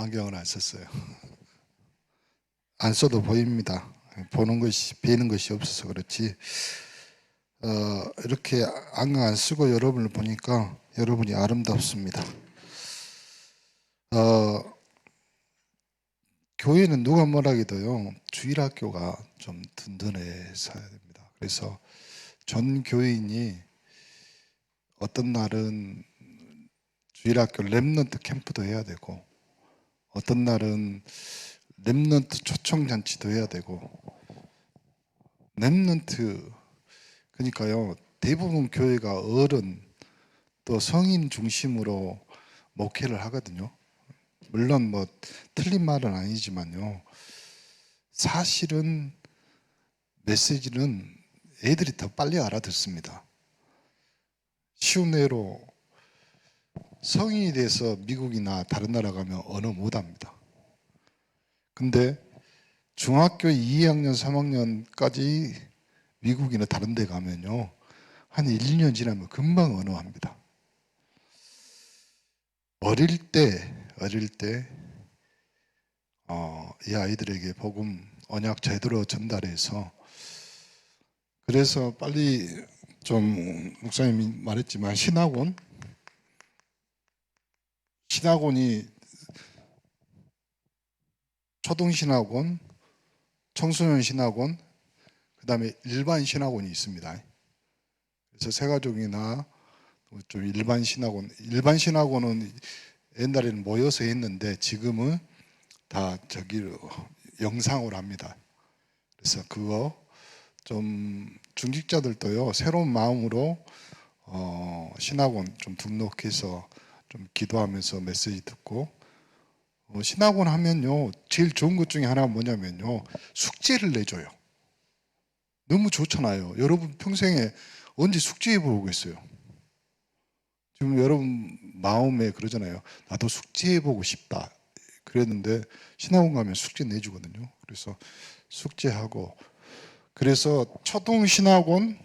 안경을 안 썼어요. 안 써도 보입니다. 보는 것이, 뵈는 것이 없어서 그렇지. 이렇게 안경 안 쓰고 여러분을 보니까 여러분이 아름답습니다. 교회는 누가 뭐라 해도요, 주일학교가 좀 든든해서야 됩니다. 그래서 전 교인이 어떤 날은 주일학교 렘넌트 캠프도 해야 되고, 어떤 날은 렘넌트 초청잔치도 해야 되고, 렘넌트, 그러니까요, 대부분 교회가 어른 또 성인 중심으로 목회를 하거든요. 물론 뭐 틀린 말은 아니지만요, 사실은 메시지는 애들이 더 빨리 알아듣습니다. 쉬운 예로 성인이 돼서 미국이나 다른 나라 가면 언어 못합니다. 근데 중학교 2학년, 3학년까지 미국이나 다른 데 가면요, 한 1, 2년 지나면 금방 언어합니다. 어릴 때 이 아이들에게 복음, 언약 제대로 전달해서, 그래서 빨리 좀 목사님이 말했지만 신학원이 초등신학원, 청소년 신학원, 그 다음에 일반 신학원이 있습니다. 그래서 새가족이나 좀 일반 신학원은 옛날에는 모여서 했는데 지금은 다 영상으로 합니다. 그래서 그거 좀 중직자들도요, 새로운 마음으로 신학원 좀 등록해서 좀 기도하면서 메시지 듣고, 신학원 하면요, 제일 좋은 것 중에 하나가 뭐냐면요, 숙제를 내줘요. 너무 좋잖아요. 여러분 평생에 언제 숙제해 보겠어요? 지금 여러분 마음에 그러잖아요. 나도 숙제해 보고 싶다. 그랬는데 신학원 가면 숙제 내주거든요. 그래서 숙제하고, 그래서 초등 신학원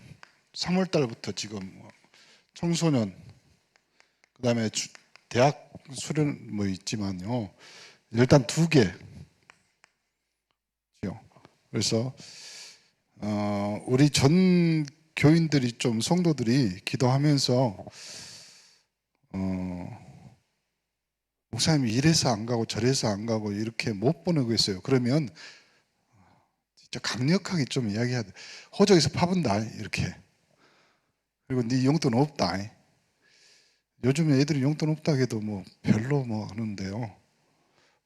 3월 달부터 지금 청소년, 그다음에 대학 수련 뭐 있지만요, 일단 2개. 그래서 우리 전 교인들이 좀 성도들이 기도하면서 목사님이 이래서 안 가고 저래서 안 가고 이렇게 못 보내고 있어요. 그러면 진짜 강력하게 좀 이야기해야 돼. 호적에서 파본다 이렇게. 그리고 네 용돈 없다. 요즘에 애들이 용돈 없다 해도 뭐 별로 뭐 하는데요,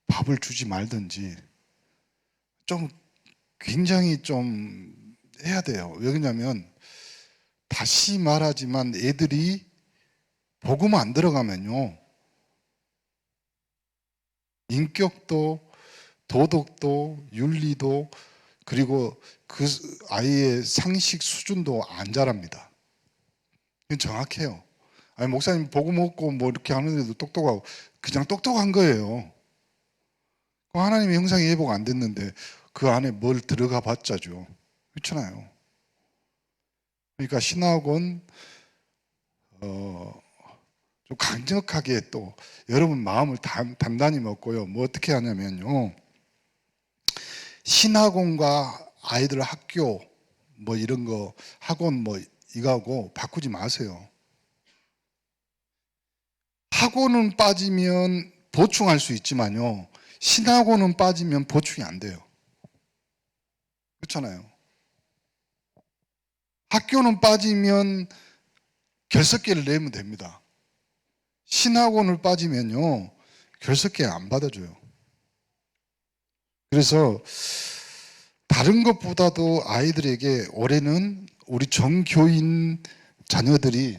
밥을 주지 말든지 좀 굉장히 좀 해야 돼요. 왜냐면 다시 말하지만 애들이 복음 안 들어가면요, 인격도 도덕도 윤리도 그리고 그 아이의 상식 수준도 안 자랍니다. 이건 정확해요. 아니 목사님 복음 없고 뭐 이렇게 하는데도 똑똑하고, 그냥 똑똑한 거예요. 하나님의 형상이 회복 안 됐는데 그 안에 뭘 들어가 봤자죠. 그렇잖아요. 그러니까 신학원 좀 강력하게 또 여러분 마음을 단단히 먹고요, 뭐 어떻게 하냐면요, 신학원과 아이들 학교 뭐 이런 거 학원 뭐 이거하고 바꾸지 마세요. 학원은 빠지면 보충할 수 있지만요, 신학원은 빠지면 보충이 안 돼요. 그렇잖아요. 학교는 빠지면 결석계를 내면 됩니다. 신학원을 빠지면요, 결석계 안 받아줘요. 그래서 다른 것보다도 아이들에게 올해는 우리 정교인 자녀들이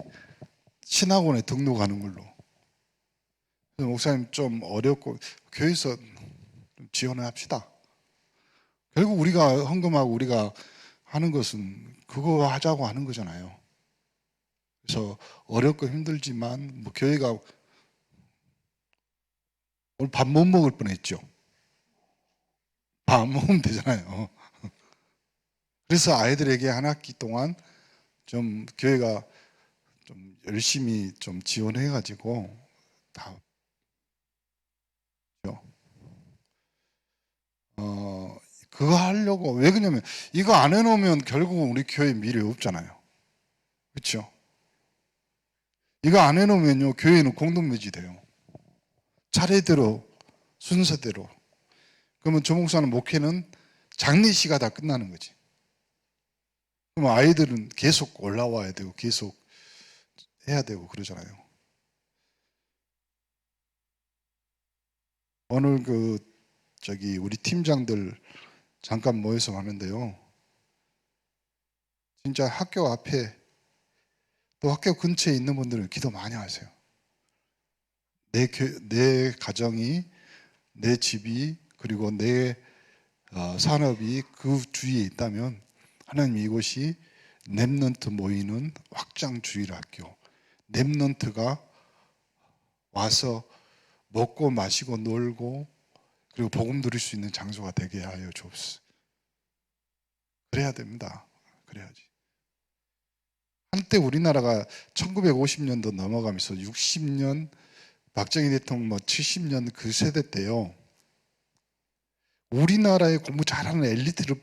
신학원에 등록하는 걸로. 목사님 좀 어렵고 교회에서 지원을 합시다. 결국 우리가 헌금하고 우리가 하는 것은 그거 하자고 하는 거잖아요. 그래서 어렵고 힘들지만 뭐 교회가 오늘 밥 못 먹을 뻔했죠. 밥 안 먹으면 되잖아요. 그래서 아이들에게 한 학기 동안 좀 교회가 좀 열심히 좀 지원해가지고 다 그거 하려고. 왜 그러냐면 이거 안 해놓으면 결국은 우리 교회 미래 없잖아요. 그렇죠? 이거 안 해놓으면요 교회는 공동묘지 돼요. 차례대로 순서대로. 그러면 조 목사는 목회는 장례시가 다 끝나는 거지. 그럼 아이들은 계속 올라와야 되고 계속 해야 되고 그러잖아요. 오늘 우리 팀장들 잠깐 모여서 하는데요. 진짜 학교 앞에 또 학교 근처에 있는 분들은 기도 많이 하세요. 내 가정이, 내 집이, 그리고 내 산업이 그 주위에 있다면 하나님 이곳이 랩넌트 모이는 확장 주일 학교, 랩넌트가 와서 먹고 마시고 놀고 그리고 복음 들을 수 있는 장소가 되게 하여 주옵소서. 그래야 됩니다. 그래야지. 한때 우리나라가 1950년도 넘어가면서 60년 박정희 대통령 70년 그 세대 때요. 우리나라에 공부 잘하는 엘리트를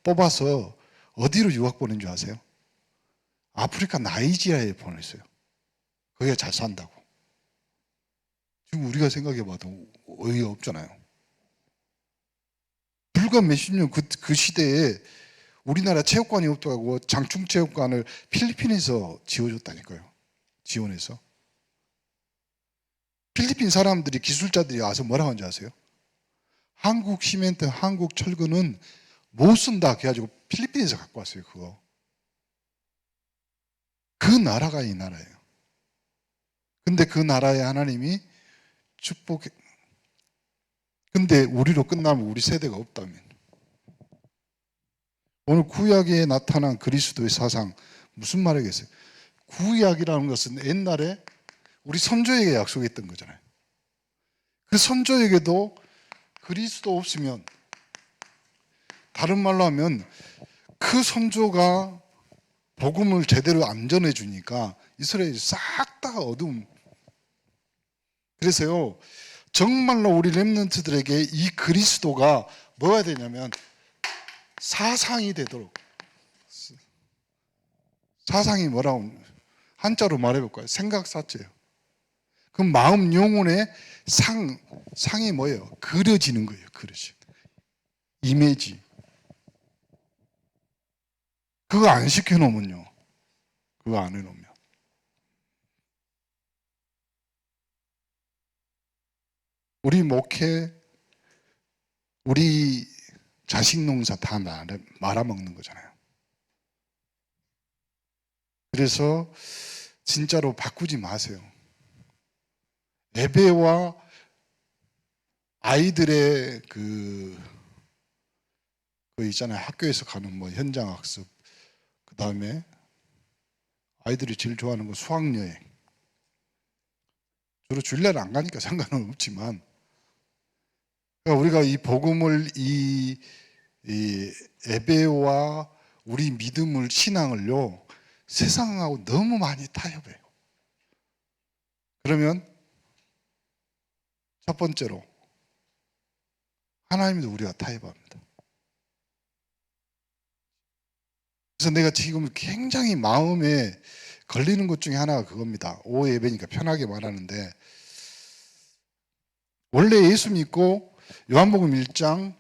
뽑아서 어디로 유학 보낸 줄 아세요? 아프리카 나이지리아에 보냈어요. 거기가 잘 산다고. 지금 우리가 생각해봐도 어이가 없잖아요. 불과 몇십 년 그 시대에 우리나라 체육관이 없다고 장충체육관을 필리핀에서 지어줬다니까요. 지원해서. 필리핀 사람들이 기술자들이 와서 뭐라고 하는지 아세요? 한국 시멘트, 한국 철근은 못 쓴다 그래가지고 필리핀에서 갖고 왔어요. 그거. 그 나라가 이 나라예요. 근데 그 나라에 하나님이 축복해. 근데 우리로 끝나면 우리 세대가 없다면. 오늘 구약에 나타난 그리스도의 사상 무슨 말이겠어요? 구약이라는 것은 옛날에 우리 선조에게 약속했던 거잖아요. 그 선조에게도 그리스도 없으면, 다른 말로 하면 그 선조가 복음을 제대로 안 전해주니까 이스라엘이 싹 다 어두움. 그래서요 정말로 우리 렘넌트들에게 이 그리스도가 뭐가 되냐면 사상이 되도록. 사상이 뭐라고 한자로 말해볼까요? 생각사체예요. 그 마음 영혼의 상이 뭐예요? 그려지는 거예요. 그려지. 이미지. 그거 안 시켜놓으면요. 그거 안 해놓으면. 우리 목회, 우리 자식 농사 다 말아먹는 거잖아요. 그래서 진짜로 바꾸지 마세요. 예배와 아이들의 그 있잖아요. 학교에서 가는 뭐 현장 학습, 그 다음에 아이들이 제일 좋아하는 건 수학여행. 주로 주일날 안 가니까 상관은 없지만, 그러니까 우리가 이 복음을 이 예배와 우리 믿음을 신앙을요 세상하고 너무 많이 타협해요. 그러면 첫 번째로 하나님도 우리가 타협합니다. 그래서 내가 지금 굉장히 마음에 걸리는 것 중에 하나가 그겁니다. 오후 예배니까 편하게 말하는데, 원래 예수 믿고 요한복음 1장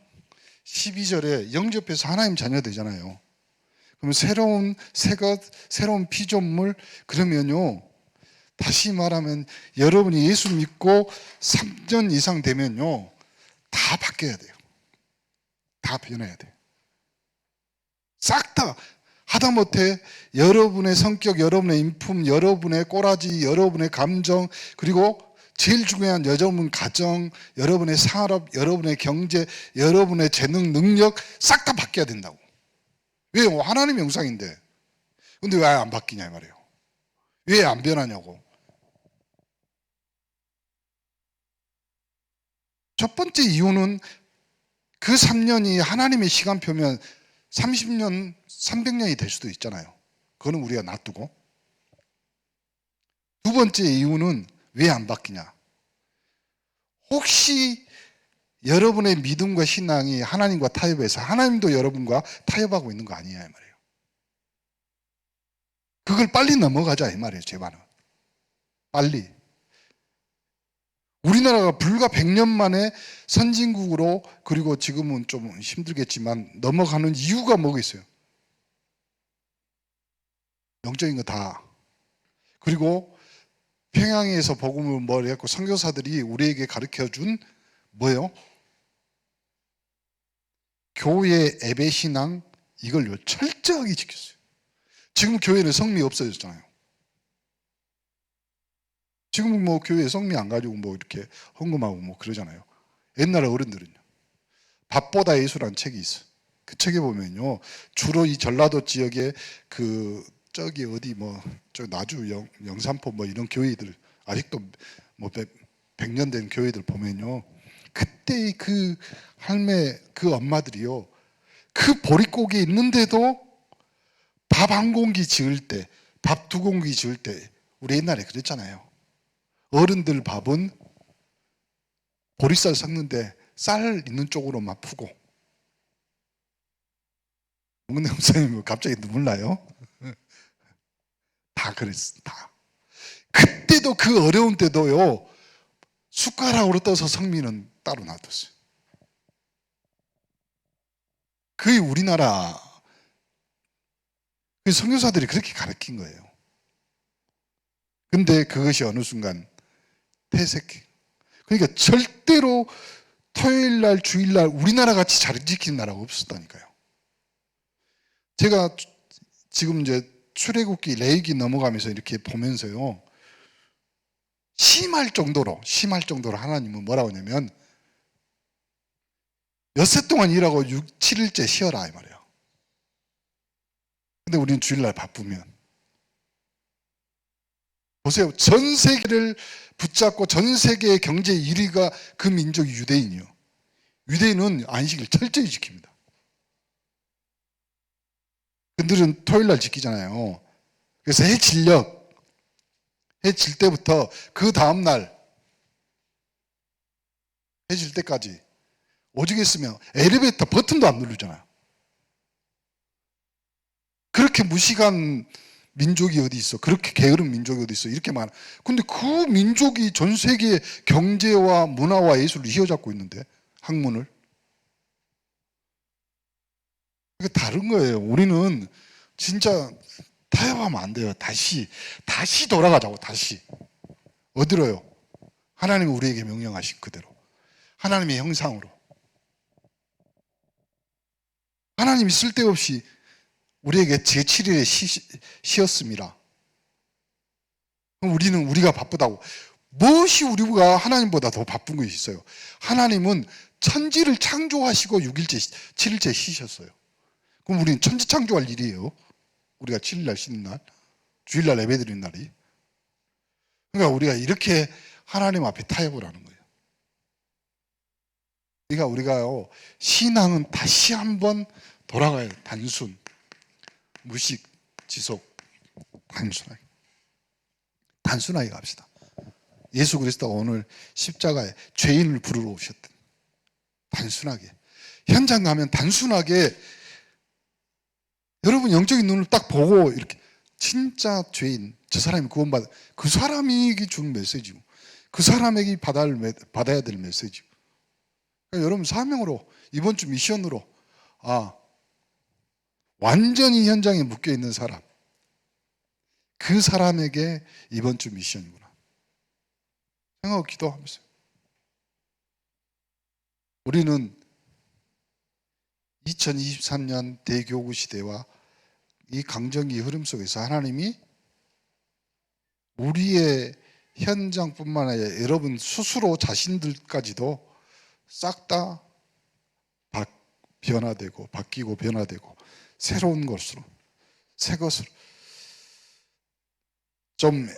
12절에 영접해서 하나님 자녀 되잖아요. 그러면 새로운 새것, 새로운 피조물, 그러면요 다시 말하면 여러분이 예수 믿고 3년 이상 되면요 다 바뀌어야 돼요. 다 변해야 돼요. 싹 다. 하다못해 여러분의 성격, 여러분의 인품, 여러분의 꼬라지, 여러분의 감정, 그리고 제일 중요한 여러분 가정, 여러분의 산업, 여러분의 경제, 여러분의 재능, 능력 싹 다 바뀌어야 된다고. 왜요? 하나님의 영상인데. 근데 왜 안 바뀌냐 이 말이에요. 왜 안 변하냐고. 첫 번째 이유는 그 3년이 하나님의 시간표면 30년, 300년이 될 수도 있잖아요. 그거는 우리가 놔두고. 두 번째 이유는 왜 안 바뀌냐. 혹시 여러분의 믿음과 신앙이 하나님과 타협해서 하나님도 여러분과 타협하고 있는 거 아니냐 이 말이에요. 그걸 빨리 넘어가자 이 말이에요. 제 말은 빨리. 우리나라가 불과 100년 만에 선진국으로, 그리고 지금은 좀 힘들겠지만 넘어가는 이유가 뭐겠어요? 영적인 거 다. 그리고 평양에서 복음을 뭘 했고 선교사들이 우리에게 가르쳐준 뭐예요? 교회 예배 신앙, 이걸 철저하게 지켰어요. 지금 교회는 성미 없어졌잖아요. 지금은 뭐 교회에 성미 안 가지고 뭐 이렇게 헌금하고 뭐 그러잖아요. 옛날 어른들은요. 밥보다 예수라는 책이 있어요. 그 책에 보면요, 주로 이 전라도 지역에 그 저기 어디 뭐 저 나주 영산포 뭐 이런 교회들, 아직도 뭐 100년 된 교회들 보면요, 그때의 그 할매 그 엄마들이요, 그 보릿고기에 있는데도 밥 한 공기 지을 때, 밥 두 공기 지을 때, 우리 옛날에 그랬잖아요. 어른들 밥은 보리쌀 섞는데 쌀 있는 쪽으로만 푸고. 목내 목사님 갑자기 눈물 나요? 다 그랬어, 다. 그때도 그 어려운 때도요, 숟가락으로 떠서 성미는 따로 놔뒀어요. 그게 우리나라 선교사들이 그렇게 가르친 거예요. 근데 그것이 어느 순간 퇴색해. 그러니까 절대로 토요일날, 주일날 우리나라 같이 잘 지키는 나라가 없었다니까요. 제가 지금 이제 출애굽기, 레위기 넘어가면서 이렇게 보면서요, 심할 정도로 하나님은 뭐라고 하냐면 엿새 동안 일하고 7일째 쉬어라 이 말이에요. 근데 우리는 주일날 바쁘면, 보세요. 전 세계를 붙잡고 전 세계의 경제 1위가 그 민족이 유대인이요. 유대인은 안식일 철저히 지킵니다. 그들은 토요일날 지키잖아요. 그래서 해 질 때부터 그 다음날 해 질 때까지 오죽했으면 엘리베이터 버튼도 안 누르잖아요. 그렇게 무식한 민족이 어디 있어? 그렇게 게으른 민족이 어디 있어? 이렇게 많아. 근데 그 민족이 전 세계 경제와 문화와 예술을 휘어잡고 있는데, 학문을. 이게 다른 거예요. 우리는 진짜 타협하면 안 돼요. 다시 돌아가자고, 다시. 어디로요? 하나님이 우리에게 명령하신 그대로. 하나님의 형상으로. 하나님이 쓸데없이 우리에게 제7일에 쉬었습니다. 그럼 우리는 우리가 바쁘다고. 무엇이 우리가 하나님보다 더 바쁜 것이 있어요? 하나님은 천지를 창조하시고 6일째, 7일째 쉬셨어요. 그럼 우리는 천지 창조할 일이에요. 우리가 7일날 쉬는 날, 주일날 예배 드리는 날이. 그러니까 우리가 이렇게 하나님 앞에 타협을 하는 거예요. 그러니까 우리가요, 신앙은 다시 한번 돌아가요. 단순, 무식, 지속, 단순하게 갑시다. 예수 그리스도가 오늘 십자가에 죄인을 부르러 오셨대. 단순하게. 현장 가면 단순하게 여러분 영적인 눈을 딱 보고 이렇게 진짜 죄인, 저 사람이 구원받아, 그 사람이 주는 메시지고, 그 사람에게 받아야 될 메시지고. 그러니까 여러분 사명으로, 이번 주 미션으로, 완전히 현장에 묶여 있는 사람, 그 사람에게 이번 주 미션이구나 생각하고 기도하면서, 우리는 2023년 대교구 시대와 이 강정기 흐름 속에서 하나님이 우리의 현장뿐만 아니라 여러분 스스로 자신들까지도 싹 다 변화되고 바뀌고 변화되고 새로운 것으로, 새 것으로. 좀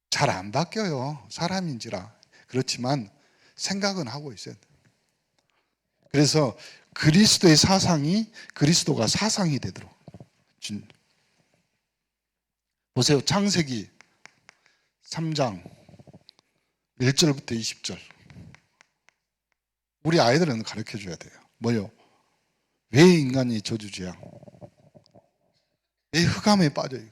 잘 안 바뀌어요. 사람인지라. 그렇지만 생각은 하고 있어야 돼요. 그래서 그리스도의 사상이 그리스도가 사상이 되도록. 보세요. 창세기 3장 1절부터 20절. 우리 아이들은 가르쳐 줘야 돼요. 뭐요? 왜 인간이 저주죄야? 왜 흑암에 빠져요?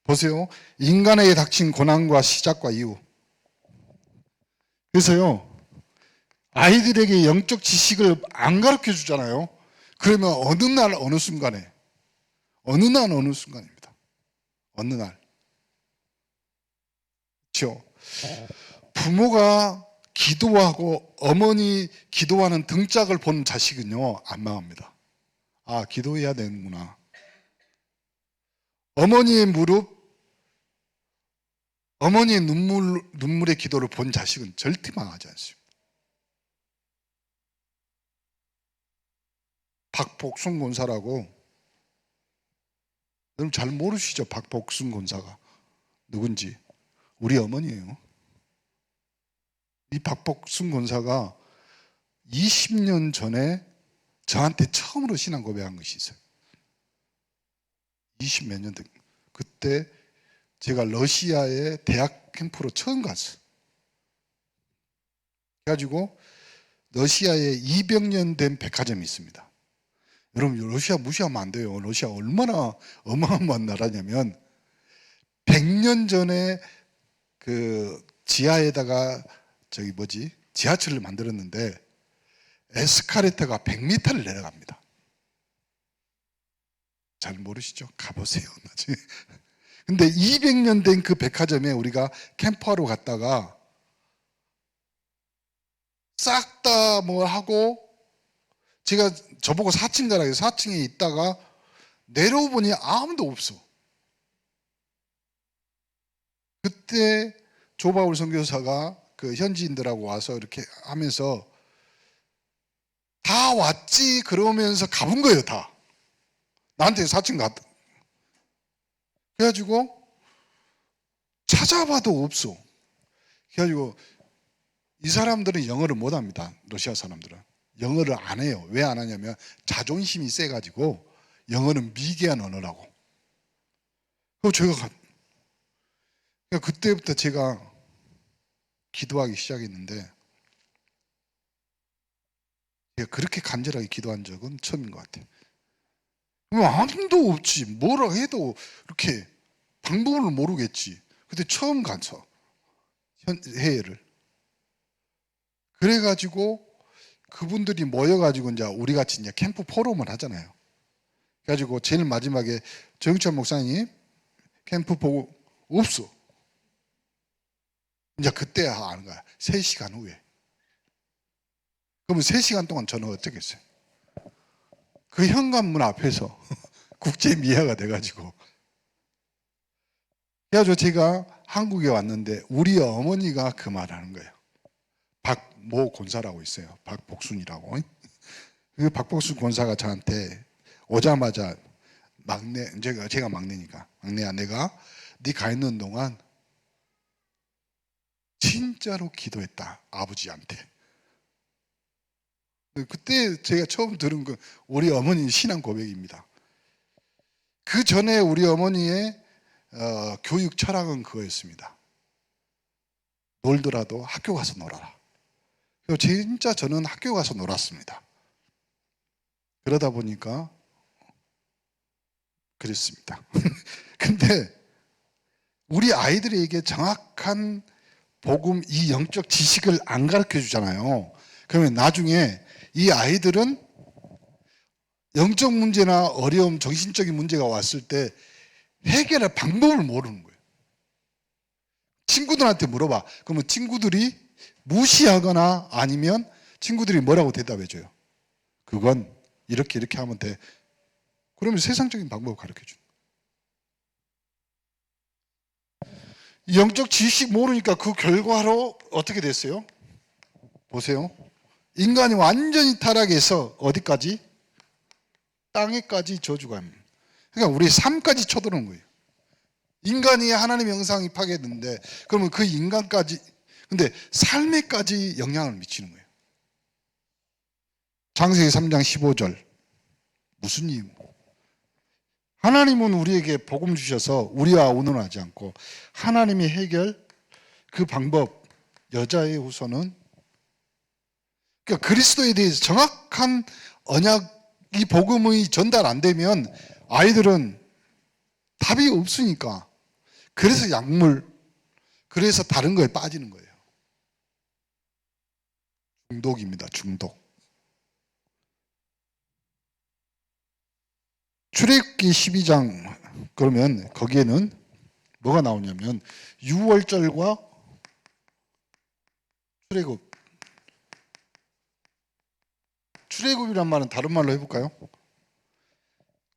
보세요. 인간에게 닥친 고난과 시작과 이유. 그래서요, 아이들에게 영적 지식을 안 가르쳐 주잖아요. 그러면 어느 날 어느 순간에, 어느 날 어느 순간입니다. 어느 날. 그렇죠? 부모가 기도하고 어머니 기도하는 등짝을 본 자식은요, 안 망합니다. 아, 기도해야 되는구나. 어머니의 무릎, 어머니의 눈물의 기도를 본 자식은 절대 망하지 않습니다. 박복순 권사라고, 여러분 잘 모르시죠? 박복순 권사가 누군지. 우리 어머니예요. 이 박복순 권사가 20년 전에 저한테 처음으로 신앙 고백한 것이 있어요. 20 몇 년 된. 그때 제가 러시아에 대학 캠프로 처음 갔어요. 그래가지고 러시아에 200년 된 백화점이 있습니다. 여러분 러시아 무시하면 안 돼요. 러시아 얼마나 어마어마한 나라냐면 100년 전에 그 지하에다가 지하철을 만들었는데 에스카레이터가 100m를 내려갑니다. 잘 모르시죠? 가보세요. 나중에. 근데 200년 된 그 백화점에 우리가 캠프하러 갔다가 싹 다 뭐 하고, 제가 저보고 4층 가라 해서 4층에 있다가 내려오보니 아무도 없어. 그때 조바울 선교사가 그 현지인들하고 와서 이렇게 하면서 다 왔지 그러면서 가본 거예요. 다 나한테 4층 갔다. 그래가지고 찾아봐도 없어. 그래가지고 이 사람들은 영어를 못합니다. 러시아 사람들은 영어를 안 해요. 왜 안 하냐면 자존심이 세가지고 영어는 미개한 언어라고. 그러니까 그때부터 제가 기도하기 시작했는데, 제가 그렇게 간절하게 기도한 적은 처음인 것 같아요. 아무도 없지. 뭐라 해도 이렇게 방법을 모르겠지. 그때 처음 가서 해외를. 그래가지고 그분들이 모여가지고 이제 우리 같이 이제 캠프 포럼을 하잖아요. 그래가지고 제일 마지막에 정유찬 목사님 캠프 보고 없어. 이제 그때 아는 거야. 3시간 후에. 그러면 3시간 동안 저는 어떻게 했어요? 그 현관문 앞에서 국제 미아가 돼가지고. 그래가지고 제가 한국에 왔는데 우리 어머니가 그 말을 하는 거예요. 박모 권사라고 있어요. 박복순이라고. 그 박복순 권사가 저한테 오자마자 제가 막내니까, 막내야, 내가 네 가 있는 동안 진짜로 기도했다, 아버지한테. 그때 제가 처음 들은 건 우리 어머니 신앙 고백입니다. 그 전에 우리 어머니의 교육 철학은 그거였습니다. 놀더라도 학교 가서 놀아라. 그리고 진짜 저는 학교 가서 놀았습니다. 그러다 보니까 그랬습니다. 근데 우리 아이들에게 정확한 복음, 이 영적 지식을 안 가르쳐 주잖아요. 그러면 나중에 이 아이들은 영적 문제나 어려움, 정신적인 문제가 왔을 때 해결할 방법을 모르는 거예요. 친구들한테 물어봐. 그러면 친구들이 무시하거나 아니면 친구들이 뭐라고 대답해 줘요? 그건 이렇게 하면 돼. 그러면 세상적인 방법을 가르쳐 줘. 영적 지식 모르니까 그 결과로 어떻게 됐어요? 보세요. 인간이 완전히 타락해서 어디까지? 땅에까지 저주가 합니다. 그러니까 우리 삶까지 쳐들어오는 거예요. 인간이 하나님의 형상이 파괴됐는데, 그러면 그 인간까지, 근데 삶에까지 영향을 미치는 거예요. 창세기 3장 15절. 무슨 이유? 하나님은 우리에게 복음 주셔서 우리와 의논하지 않고 하나님의 해결, 그 방법, 여자의 후손은 그러니까 그리스도에 대해서 정확한 언약이 복음이 전달 안 되면 아이들은 답이 없으니까, 그래서 약물, 그래서 다른 거에 빠지는 거예요. 중독입니다. 중독. 출애굽기 12장 그러면 거기에는 뭐가 나오냐면 6월절과 출애굽이란 말은 다른 말로 해볼까요?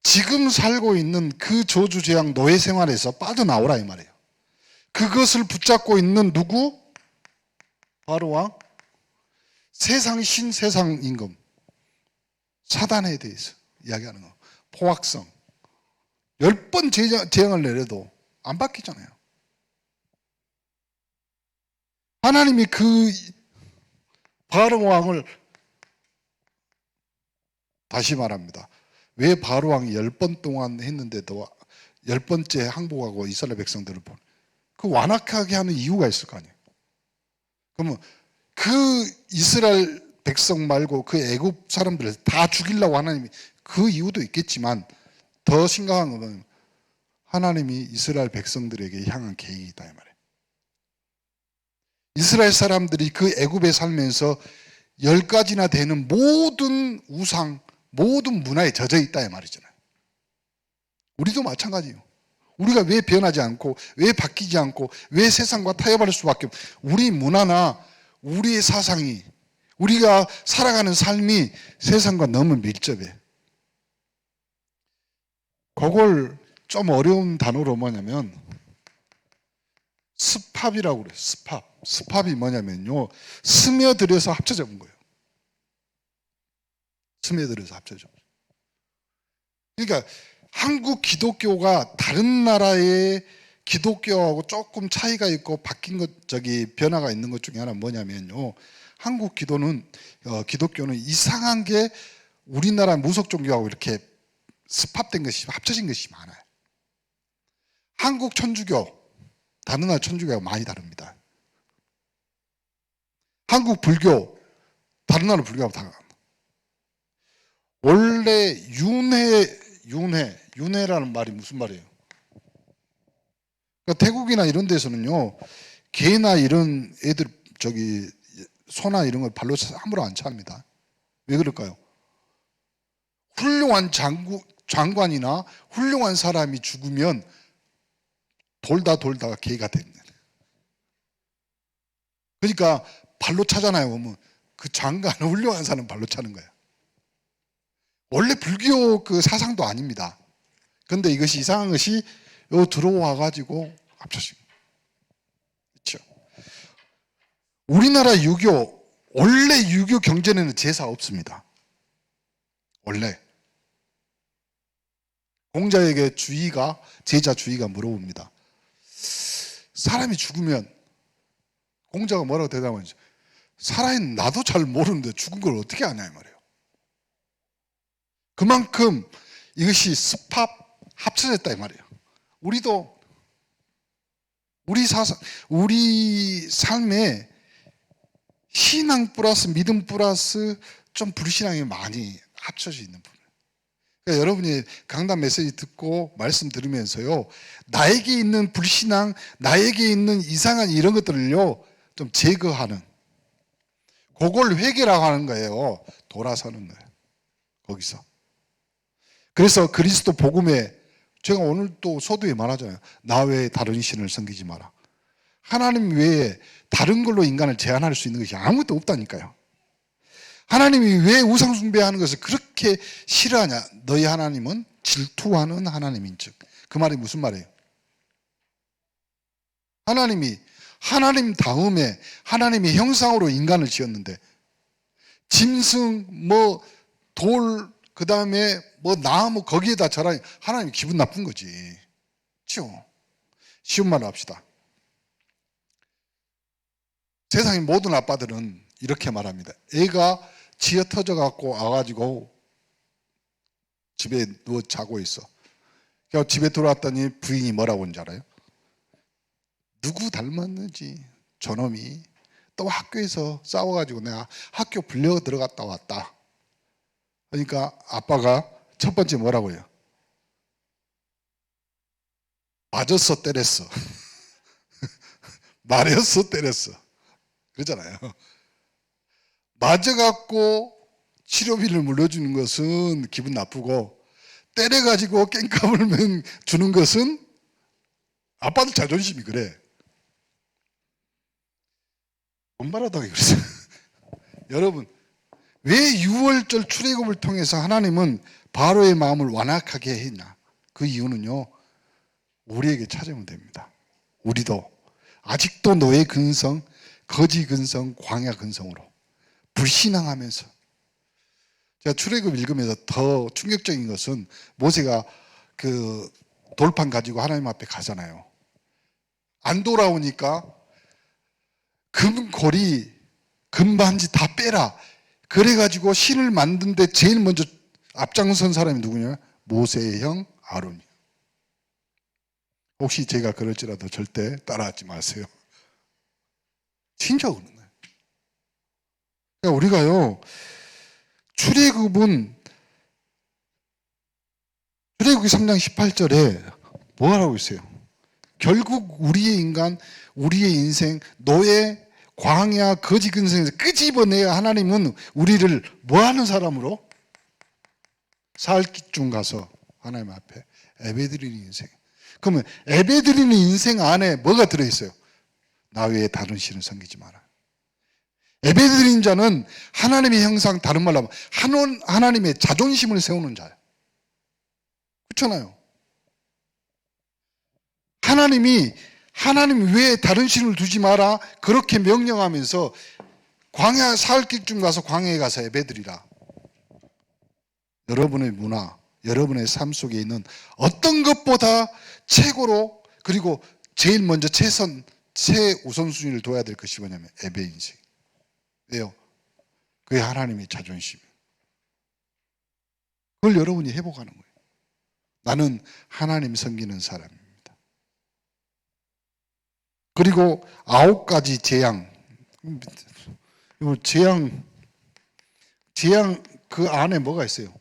지금 살고 있는 그 저주재앙 노예 생활에서 빠져나오라 이 말이에요. 그것을 붙잡고 있는 누구? 바로왕, 세상 신, 세상 임금, 사단에 대해서 이야기하는 거. 포악성. 10번 재앙을 내려도 안 바뀌잖아요. 하나님이 그 바로왕을, 다시 말합니다, 왜 바로왕이 10번 동안 했는데도 10번째 항복하고 이스라엘 백성들을 그 완악하게 하는 이유가 있을 거 아니에요. 그러면 그 이스라엘 백성 말고 그 애굽 사람들을 다 죽이려고 하나님이, 그 이유도 있겠지만 더 심각한 것은 하나님이 이스라엘 백성들에게 향한 계획이 있다 이 말이에요. 이스라엘 사람들이 그 애굽에 살면서 10가지나 되는 모든 우상, 모든 문화에 젖어 있다 이 말이잖아요. 우리도 마찬가지예요. 우리가 왜 변하지 않고, 왜 바뀌지 않고, 왜 세상과 타협할 수밖에 없고, 우리 문화나 우리의 사상이, 우리가 살아가는 삶이 세상과 너무 밀접해. 그걸 좀 어려운 단어로 뭐냐면 스팝이라고 그래요. 스팝. 스팝이 뭐냐면요, 스며들어서 합쳐져 본 거예요. 스며들어서 합쳐져. 그러니까 한국 기독교가 다른 나라의 기독교하고 조금 차이가 있고 바뀐 것, 변화가 있는 것 중에 하나 뭐냐면요, 한국 기독교는 이상한 게 우리나라 무속 종교하고 이렇게 스팝된 것이, 합쳐진 것이 많아요. 한국 천주교, 다른 나라 천주교하고 많이 다릅니다. 한국 불교, 다른 나라 불교하고 다릅니다. 원래 윤회라는 말이 무슨 말이에요? 그러니까 태국이나 이런 데서는요, 개나 이런 애들, 소나 이런 걸 발로 함부로 안 찹니다. 왜 그럴까요? 훌륭한 장관이나 훌륭한 사람이 죽으면 돌다가 개가 됩니다. 그러니까 발로 차잖아요. 보면 그 장관, 훌륭한 사람 발로 차는 거예요. 원래 불교 그 사상도 아닙니다. 그런데 이것이 이상한 것이 들어와 가지고 합쳐진 거예요. 그렇죠? 우리나라 원래 유교 경전에는 제사 없습니다. 원래 공자에게 제자 주의가 물어봅니다. 사람이 죽으면, 공자가 뭐라고 대답하는지, 살아있는 나도 잘 모르는데 죽은 걸 어떻게 아냐 이 말이에요. 그만큼 이것이 합쳐졌다 이 말이에요. 우리도 우리 삶에 신앙 플러스 믿음 플러스 좀 불신앙이 많이 합쳐져 있는 부분. 그러니까 여러분이 강단 메시지 듣고 말씀 들으면서요, 나에게 있는 불신앙, 나에게 있는 이상한 이런 것들을요 좀 제거하는, 그걸 회개라고 하는 거예요. 돌아서는 거예요. 거기서. 그래서 그리스도 복음에, 제가 오늘 또 서두에 말하잖아요. 나 외에 다른 신을 섬기지 마라. 하나님 외에 다른 걸로 인간을 제한할 수 있는 것이 아무것도 없다니까요. 하나님이 왜 우상 숭배하는 것을 그렇게 싫어하냐? 너희 하나님은 질투하는 하나님인 즉. 그 말이 무슨 말이에요? 하나님이 하나님 다음에 하나님의 형상으로 인간을 지었는데, 짐승, 돌, 그 다음에 나무, 거기에다 자라니 하나님 기분 나쁜 거지. 그렇죠? 쉬운 말로 합시다. 세상의 모든 아빠들은 이렇게 말합니다. 애가 지어 터져 갖고 와가지고 집에 누워 자고 있어. 그래서 집에 들어왔더니 부인이 뭐라고 하는지 알아요? 누구 닮았는지 저놈이 또 학교에서 싸워가지고 내가 학교 불려 들어갔다 왔다. 그러니까 아빠가 첫 번째 뭐라고 해요? 맞았어, 때렸어. 말했어, 때렸어. 그러잖아요. 맞아갖고 치료비를 물려주는 것은 기분 나쁘고, 때려가지고 깽값을 주는 것은 아빠들 자존심이 그래. 원바라다고 그랬어요. 여러분, 왜 6월절 출애굽을 통해서 하나님은 바로의 마음을 완악하게 했냐? 그 이유는요, 우리에게 찾으면 됩니다. 우리도 아직도 노예 근성, 거지 근성, 광야 근성으로 불신앙하면서, 제가 출애굽 읽으면서 더 충격적인 것은 모세가 그 돌판 가지고 하나님 앞에 가잖아요. 안 돌아오니까 금고리, 금반지 다 빼라. 그래가지고 신을 만든데 제일 먼저 앞장선 사람이 누구냐? 모세의 형 아론이. 혹시 제가 그럴지라도 절대 따라하지 마세요. 진짜 그런 거예요. 그러니까 우리가요, 출애굽이 3장 18절에 뭐 하라고 있어요? 결국 우리의 인간, 우리의 인생, 노예, 광야, 거지 근성에서 끄집어내야 하나님은 우리를 뭐 하는 사람으로? 사흘기쯤 가서 하나님 앞에 예배드리는 인생. 그러면 예배드리는 인생 안에 뭐가 들어있어요? 나 외에 다른 신을 섬기지 마라. 예배드리는 자는 하나님의 형상, 다른 말로 하면 하나님의 자존심을 세우는 자예요. 그렇잖아요. 하나님 외에 다른 신을 두지 마라 그렇게 명령하면서 광야 사흘길쯤 가서 광야에 가서 예배드리라. 여러분의 문화, 여러분의 삶 속에 있는 어떤 것보다 최고로, 그리고 제일 먼저 최우선순위를 둬야 될 것이 뭐냐면 예배 인생. 왜요? 그게 하나님의 자존심. 그걸 여러분이 회복하는 거예요. 나는 하나님 섬기는 사람입니다. 그리고 9가지 재앙. 재앙 그 안에 뭐가 있어요?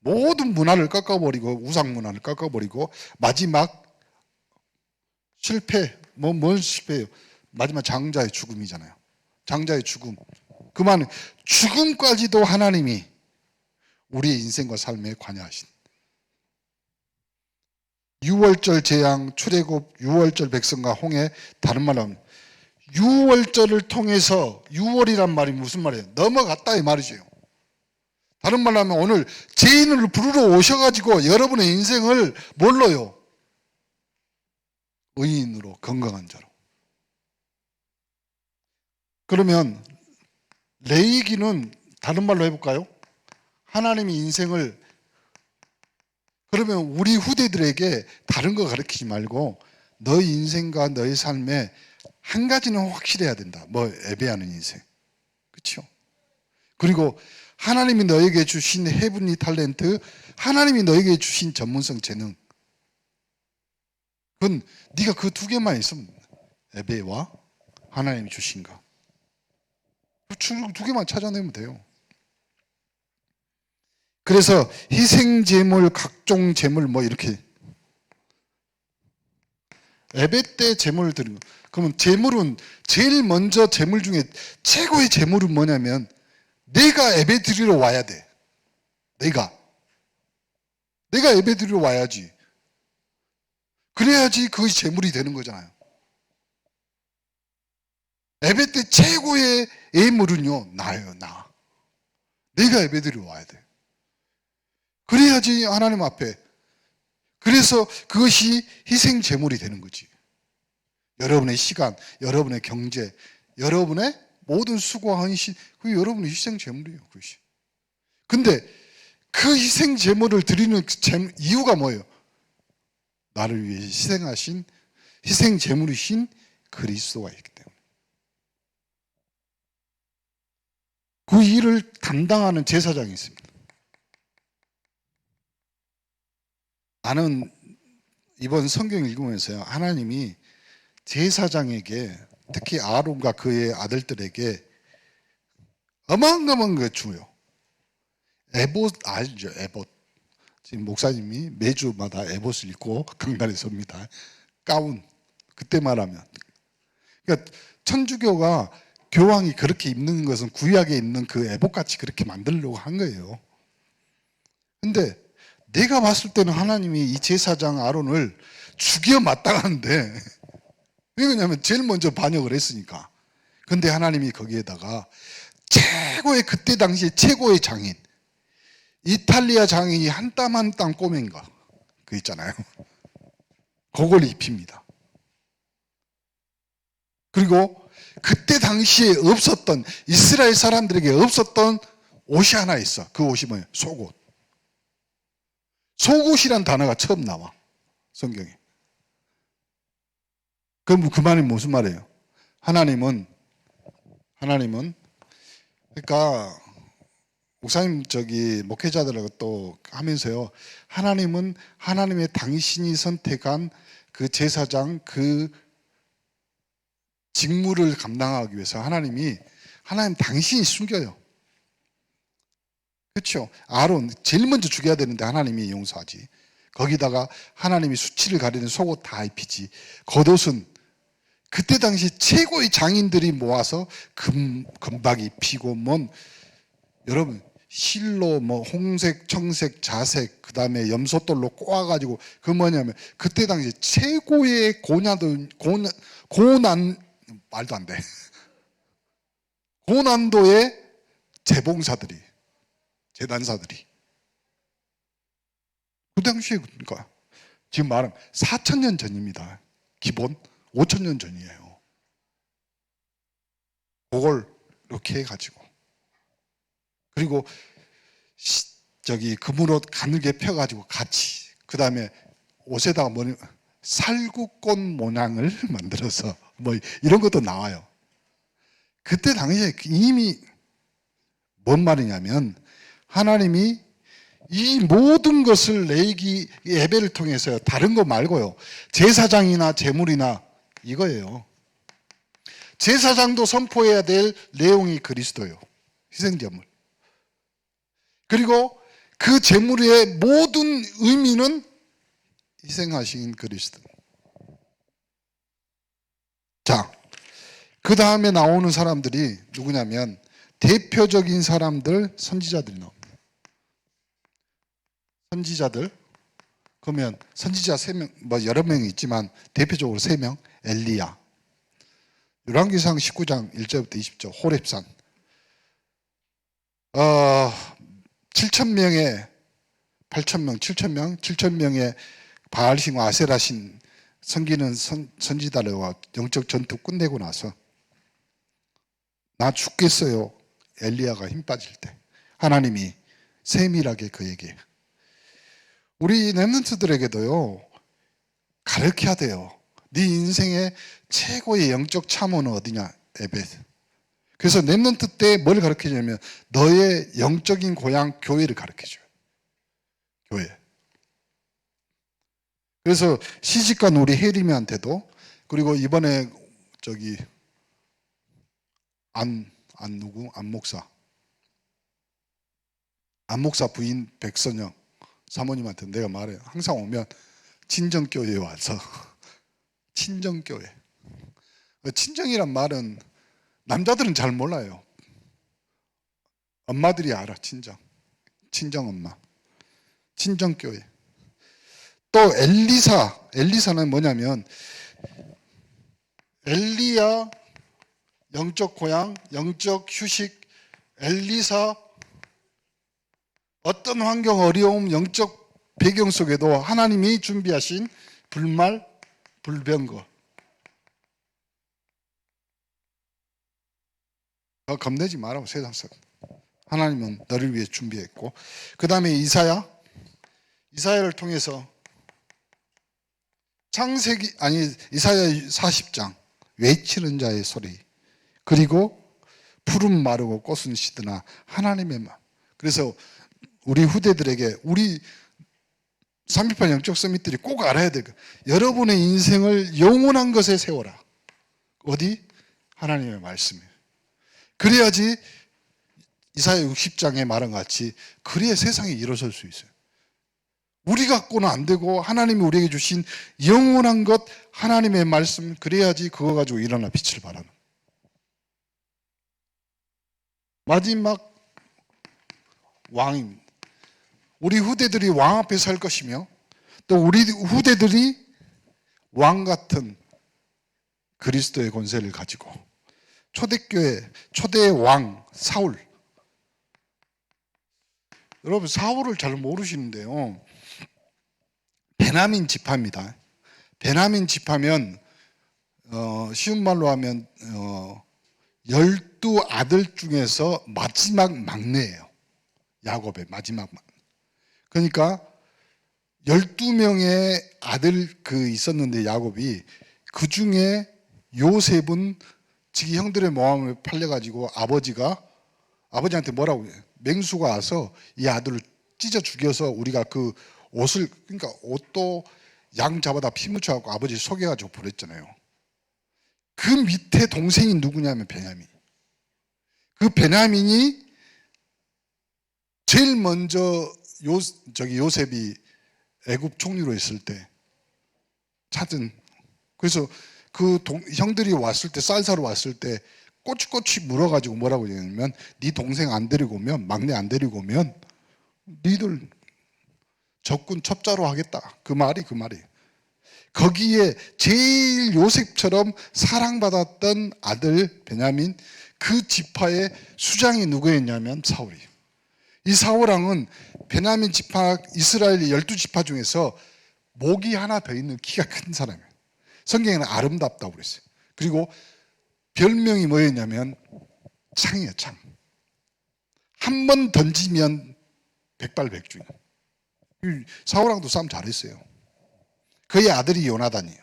모든 문화를 깎아버리고, 우상 문화를 깎아버리고, 마지막 실패, 뭔 실패예요? 마지막 장자의 죽음이잖아요. 장자의 죽음. 그만 죽음까지도 하나님이 우리의 인생과 삶에 관여하신. 6월절 재앙, 출애굽, 6월절 백성과 홍해, 다른 말로 하면 6월절을 통해서, 6월이란 말이 무슨 말이에요? 넘어갔다 이 말이죠. 다른 말로 하면 오늘 죄인을 부르러 오셔가지고 여러분의 인생을 뭘로요? 의인으로, 건강한 자로. 그러면 레위기는 다른 말로 해볼까요? 하나님이 인생을, 그러면 우리 후대들에게 다른 거 가르치지 말고 너의 인생과 너의 삶에 한 가지는 확실해야 된다. 뭐 예배하는 인생. 그렇죠? 그리고 하나님이 너에게 주신 헤븐리 탤런트, 하나님이 너에게 주신 전문성 재능. 그건 네가 그 두 개만 있으면 예배와 하나님이 주신 거. 두 개만 찾아내면 돼요. 그래서 희생제물, 각종 제물 뭐 이렇게 예배 때 제물을 드리는 거. 그러면 제물은 제일 먼저 제물 중에 최고의 제물은 뭐냐면 내가 예배 드리러 와야 돼. 내가 예배 드리러 와야지. 그래야지 그것이 제물이 되는 거잖아요. 예배 때 최고의 예물은요, 나예요, 나. 내가 예배 드리러 와야 돼. 그래야지 하나님 앞에. 그래서 그것이 희생 제물이 되는 거지. 여러분의 시간, 여러분의 경제, 여러분의 모든 수고와 헌신, 그게 여러분의 희생 제물이에요, 그것이. 근데 그 희생 제물을 드리는 이유가 뭐예요? 나를 위해 희생하신, 희생 제물이신 그리스도가 있기 때문에. 그 일을 담당하는 제사장이 있습니다. 나는 이번 성경 읽으면서요, 하나님이 제사장에게 특히 아론과 그의 아들들에게 어마어마한 거 주요. 에봇 알죠? 에봇. 지금 목사님이 매주마다 에봇을 입고 강단에 섭니다. 가운. 그때 말하면. 그러니까 천주교가 교황이 그렇게 입는 것은 구약에 있는 그 에봇같이 그렇게 만들려고 한 거예요. 근데 내가 봤을 때는 하나님이 이 제사장 아론을 죽여 마땅한데, 왜 그러냐면 제일 먼저 반역을 했으니까. 근데 하나님이 거기에다가 최고의, 그때 당시에 최고의 장인, 이탈리아 장인이 한 땀 한 땀 꼬맨 거, 그 있잖아요. 그걸 입힙니다. 그리고 그때 당시에 없었던, 이스라엘 사람들에게 없었던 옷이 하나 있어. 그 옷이 뭐예요? 속옷. 속옷이란 단어가 처음 나와, 성경에. 그럼 그 말이 무슨 말이에요? 하나님은 그러니까 목사님 목회자들하고 또 하면서요, 하나님은 하나님의 당신이 선택한 그 제사장 그 직무를 감당하기 위해서 하나님 당신이 숨겨요. 그렇죠? 아론 제일 먼저 죽여야 되는데 하나님이 용서하지. 거기다가 하나님이 수치를 가리는 속옷 다 입히지. 겉옷은 그때 당시 최고의 장인들이 모아서 금박 입히고, 여러분 실로 홍색, 청색, 자색, 그 다음에 염소돌로 꼬아가지고, 그 뭐냐면 그때 당시 최고의 말도 안 돼. 고난도의 재봉사들이, 재단사들이. 그 당시에, 그러니까 지금 말하면 4,000년 전입니다. 기본 5,000년 전이에요. 그걸 이렇게 해가지고, 그리고 금으로 가늘게 펴가지고 같이, 그 다음에 옷에다가 살구꽃 모양을 만들어서 이런 것도 나와요. 그때 당시에 이미 뭔 말이냐면, 하나님이 이 모든 것을 레위기 예배를 통해서요, 다른 거 말고요, 제사장이나 제물이나 이거예요. 제사장도 선포해야 될 내용이 그리스도예요. 희생제물. 그리고 그 제물의 모든 의미는 희생하신 그리스도. 자, 그 다음에 나오는 사람들이 누구냐면, 대표적인 사람들, 선지자들이 나옵니다. 선지자들, 그러면 선지자 3명, 여러 명이 있지만 대표적으로 3명, 엘리야. 열왕기상 19장 1절부터 20절, 호렙산. 7,000명의 8,000명, 7,000명의 바알신 아세라신 섬기는 선지자들과 영적 전투 끝내고 나서, 나 죽겠어요, 엘리야가 힘 빠질 때 하나님이 세밀하게 그에게, 우리 렘넌트들에게도요 가르쳐야 돼요. 네 인생의 최고의 영적 참호는 어디냐? 에벳. 그래서 렘넌트 때 뭘 가르쳐주냐면, 너의 영적인 고향 교회를 가르쳐줘요. 교회. 그래서 시집간 우리 혜림이한테도, 그리고 이번에 안 목사 부인 백선영 사모님한테 내가 말해요. 항상 오면 친정교회에 와서 친정교회. 친정이란 말은 남자들은 잘 몰라요. 엄마들이 알아. 친정엄마, 친정교회. 또 엘리사는 뭐냐면, 엘리야 영적 고향, 영적 휴식. 엘리사 어떤 환경, 어려움, 영적 배경 속에도 하나님이 준비하신 불말, 불병거. 겁내지 말라고, 세상 사람. 하나님은 너를 위해 준비했고, 그 다음에 이사야를 통해서 이사야 40장 외치는 자의 소리, 그리고 푸른 마르고 꽃은 시드나 하나님의 말. 그래서 우리 후대들에게, 우리 3.18 영적 서밋들이 꼭 알아야 될 거, 여러분의 인생을 영원한 것에 세워라. 어디? 하나님의 말씀이에요. 그래야지 이사야 60장에 말한 같이 그래야 세상에 일어설 수 있어요. 우리 갖고는 안 되고 하나님이 우리에게 주신 영원한 것 하나님의 말씀, 그래야지 그거 가지고 일어나 빛을 발하는. 마지막 왕입니다. 우리 후대들이 왕 앞에 설 것이며 또 우리 후대들이 왕 같은 그리스도의 권세를 가지고 초대교회 초대의 왕 사울, 여러분 사울을 잘 모르시는데요, 베냐민 지파입니다. 베냐민 지파면 쉬운 말로 하면 12아들 중에서 마지막 막내예요. 야곱의 마지막 막내. 그러니까 12명의 아들 있었는데 야곱이, 그 중에 요셉은 자기 형들의 모함을 팔려가지고 아버지한테 뭐라고 해요? 맹수가 와서 이 아들을 찢어 죽여서 우리가 그 옷을, 그러니까 옷도 양 잡아다 피 묻혀갖고 아버지 속여가지고 보냈잖아요. 그 밑에 동생이 누구냐면 베냐민. 그 베냐민이 제일 먼저 요셉이 애굽 총리로 있을 때 찾은, 그래서 그 형들이 왔을 때, 쌀 사러 왔을 때 꼬치꼬치 물어가지고 뭐라고 했냐면, 네 동생 안 데리고 오면, 막내 안 데리고 오면 니들 적군 첩자로 하겠다. 그 말이. 거기에 제일 요셉처럼 사랑받았던 아들 베냐민, 그 지파의 수장이 누구였냐면 사울이에요. 이 사울왕은 베냐민 지파, 이스라엘의 12지파 중에서 목이 하나 더 있는 키가 큰 사람이에요. 성경에는 아름답다고 그랬어요. 그리고 별명이 뭐였냐면 창이에요, 창. 한 번 던지면 백발백중. 사울왕도 싸움 잘했어요. 그의 아들이 요나단이에요.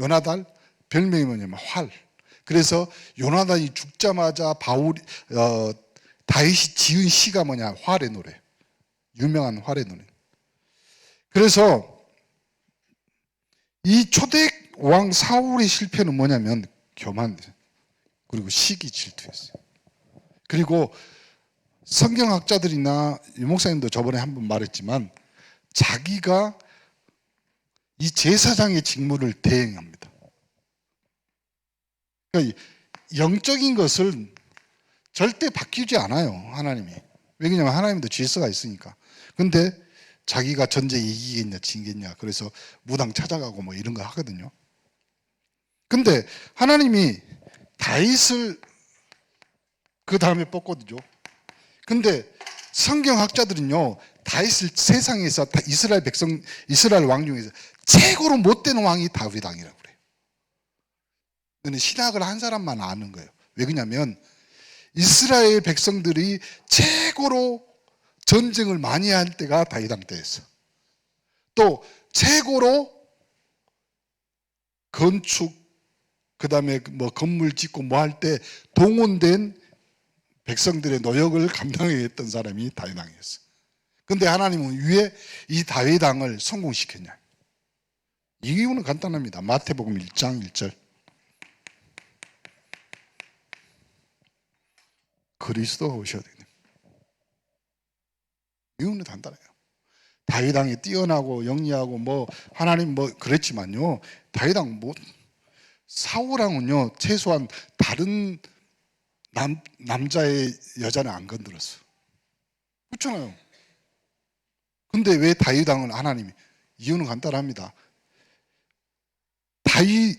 요나단 별명이 뭐냐면 활. 그래서 요나단이 죽자마자 다윗이 지은 시가 뭐냐, 활의 노래. 유명한 활의 노래. 그래서 이 초대 왕 사울의 실패는 뭐냐면 교만, 그리고 시기, 질투였어요. 그리고 성경학자들이나 유목사님도 저번에 한번 말했지만, 자기가 이 제사장의 직무를 대행합니다. 그러니까 영적인 것을 절대 바뀌지 않아요, 하나님이. 왜냐하면 하나님도 질서가 있으니까. 근데 자기가 전쟁에 이기겠냐 지겠냐, 그래서 무당 찾아가고 뭐 이런 거 하거든요. 근데 하나님이 다윗을 그 다음에 뽑거든요. 근데 성경학자들은요, 다윗을 세상에서 이스라엘 왕 중에서 최고로 못된 왕이 다윗 왕이라고 그래요. 근데 신학을 한 사람만 아는 거예요. 왜 그러냐면 이스라엘 백성들이 최고로 전쟁을 많이 할 때가 다윗 왕 때였어. 또 최고로 건축, 그 다음에 뭐 건물 짓고 뭐 할 때 동원된 백성들의 노역을 감당해 했던 사람이 다윗 왕이었어. 근데 하나님은 왜 이 다윗 왕을 성공시켰냐? 이 이유는 간단합니다. 마태복음 1장 1절. 그리스도가 오셔야 되네. 이유는 간단해요. 다윗 왕이 뛰어나고 영리하고 뭐 하나님 뭐 그랬지만요, 다윗 왕 뭐, 사울 왕은요 최소한 다른 남자의 여자는 안 건드렸어. 그렇잖아요. 근데 왜 다윗 왕은 하나님이? 이유는 간단합니다. 다윗,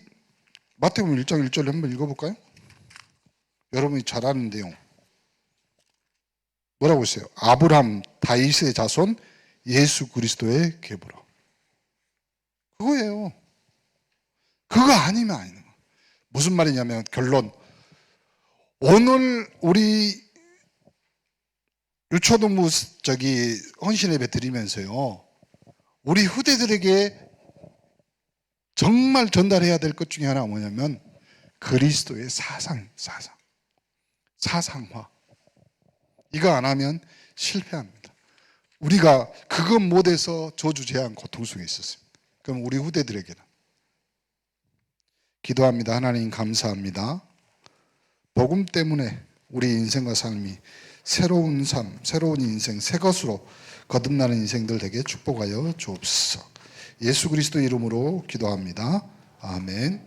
마태복음 1장 1절 한번 읽어볼까요? 여러분이 잘 아는 내용. 뭐라고 했어요? 아브람 다윗의 자손 예수 그리스도의 계보라. 그거예요. 그거 아니면 아니는 거예요. 무슨 말이냐면 결론, 오늘 우리 유초동부 헌신 예배 드리면서요, 우리 후대들에게 정말 전달해야 될 것 중에 하나가 뭐냐면 그리스도의 사상화. 이거 안 하면 실패합니다. 우리가 그것 못해서 저주제한 고통 속에 있었습니다. 그럼 우리 후대들에게는 기도합니다. 하나님 감사합니다. 복음 때문에 우리 인생과 삶이 새로운 삶, 새로운 인생, 새 것으로 거듭나는 인생들 되게 축복하여 주옵소서. 예수 그리스도 이름으로 기도합니다. 아멘.